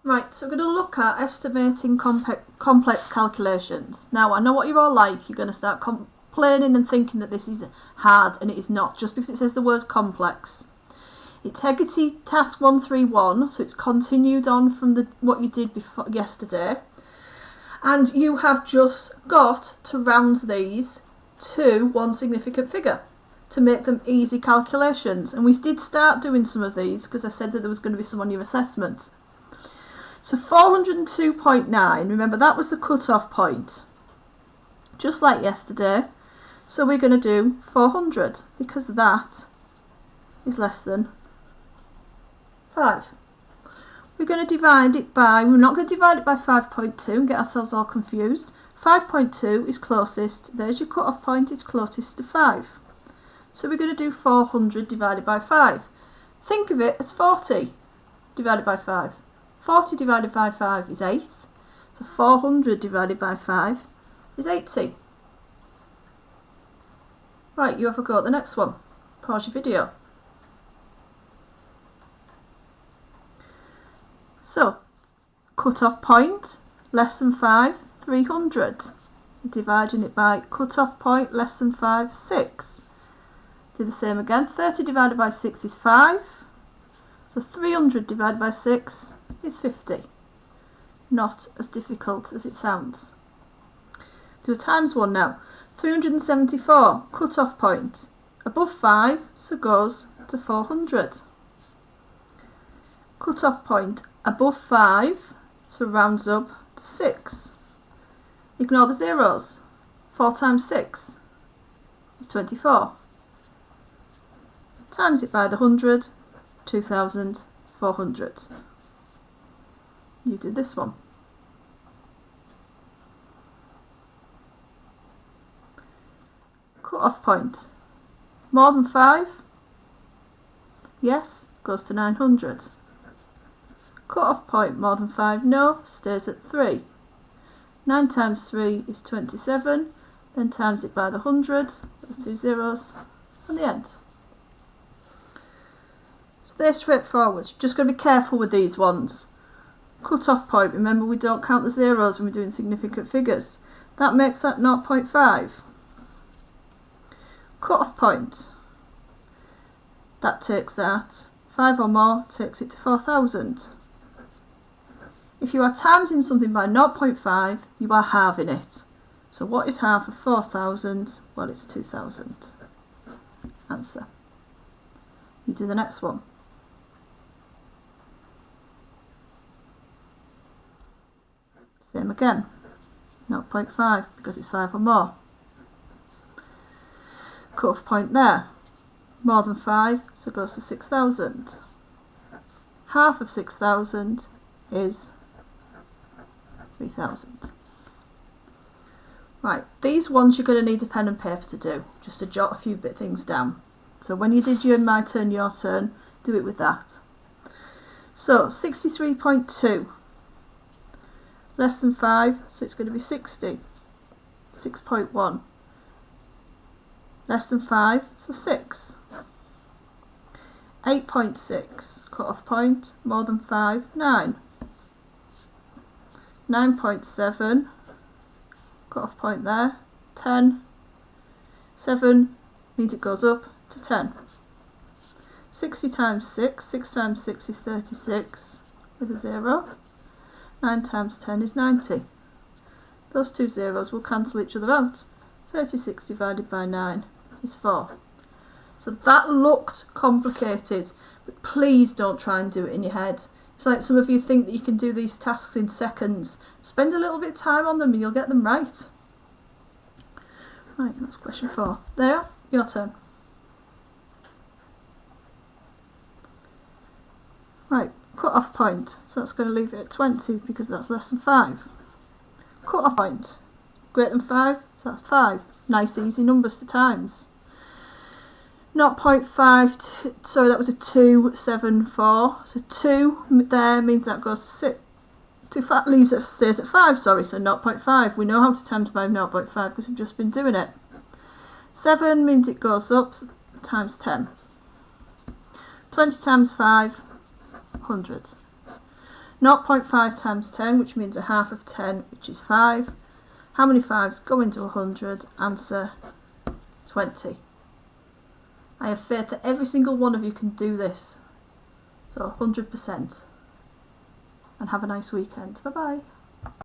Right, so we're going to look at estimating complex calculations. Now, I know what you're all like. You're going to start complaining and thinking that this is hard, and it is not, just because it says the word complex. It's Hegarty Task 131, so it's continued on from what you did yesterday. And you have just got to round these to one significant figure to make them easy calculations. And we did start doing some of these because I said that there was going to be some on your assessment. So 402.9, remember that was the cut-off point, just like yesterday. So we're going to do 400 because that is less than 5. We're going to divide it by, we're not going to divide it by 5.2 and get ourselves all confused. 5.2 is closest, there's your cut-off point, it's closest to 5. So we're going to do 400 divided by 5. Think of it as 40 divided by 5. 40 divided by 5 is 8, so 400 divided by 5 is 80. Right, you have a go at the next one. Pause your video. So, cut-off point, less than 5, 300. You're dividing it by cut-off point, less than 5, 6. Do the same again, 30 divided by 6 is 5. So 300 divided by 6 is 50. Not as difficult as it sounds. Do a times one now. 374, cut-off point. Above 5, so goes to 400. Cut-off point above 5, so rounds up to 6. Ignore the zeros. 4 times 6 is 24. Times it by the 100, 2,400. You do this one. Cut-off point. More than 5? Yes, goes to 900. Cut-off point more than 5? No, stays at 3. 9 times 3 is 27. Then times it by the 100. Those 2 zeros. And the end. So they're straightforward. Just got to be careful with these ones. Cut-off point, remember we don't count the zeros when we're doing significant figures. That makes that 0.5. Cut-off point, that takes that. 5 or more takes it to 4,000. If you are timesing something by 0.5, you are halving it. So what is half of 4,000? Well, it's 2,000. Answer. You do the next one. Same again, 0.5 because it's 5 or more. Cut-off point there, more than 5, so it goes to 6,000. Half of 6,000 is 3,000. Right, these ones you're going to need a pen and paper to do, just to jot a few things down. So when you did your my turn, your turn, do it with that. So 63.2. Less than 5, so it's going to be 60. 6.1. Less than 5, so 6. 8.6, cut-off point, more than 5, 9. 9.7, cut-off point there, 10. 7 means it goes up to 10. 60 times 6, 6 times 6 is 36, with a 0. 9 times 10 is 90. Those 2 zeros will cancel each other out. 36 divided by 9 is 4. So that looked complicated, but please don't try and do it in your head. It's like some of you think that you can do these tasks in seconds. Spend a little bit of time on them and you'll get them right. Right, that's question 4. There, your turn. Right. Cut-off point, so that's going to leave it at 20 because that's less than 5. Cut-off point, greater than 5, so that's 5. Nice easy numbers to times. 0.5, sorry that was a 274, so 2 there means that goes to 6. Leaves it, stays at 5, sorry, so 0.5. We know how to times by 0.5 because we've just been doing it. 7 means it goes up, times 10. 20 times 5, 100. 0.5 times 10, which means a half of 10, which is 5. How many 5s go into 100? Answer 20. I have faith that every single one of you can do this. So 100%. And have a nice weekend. Bye bye.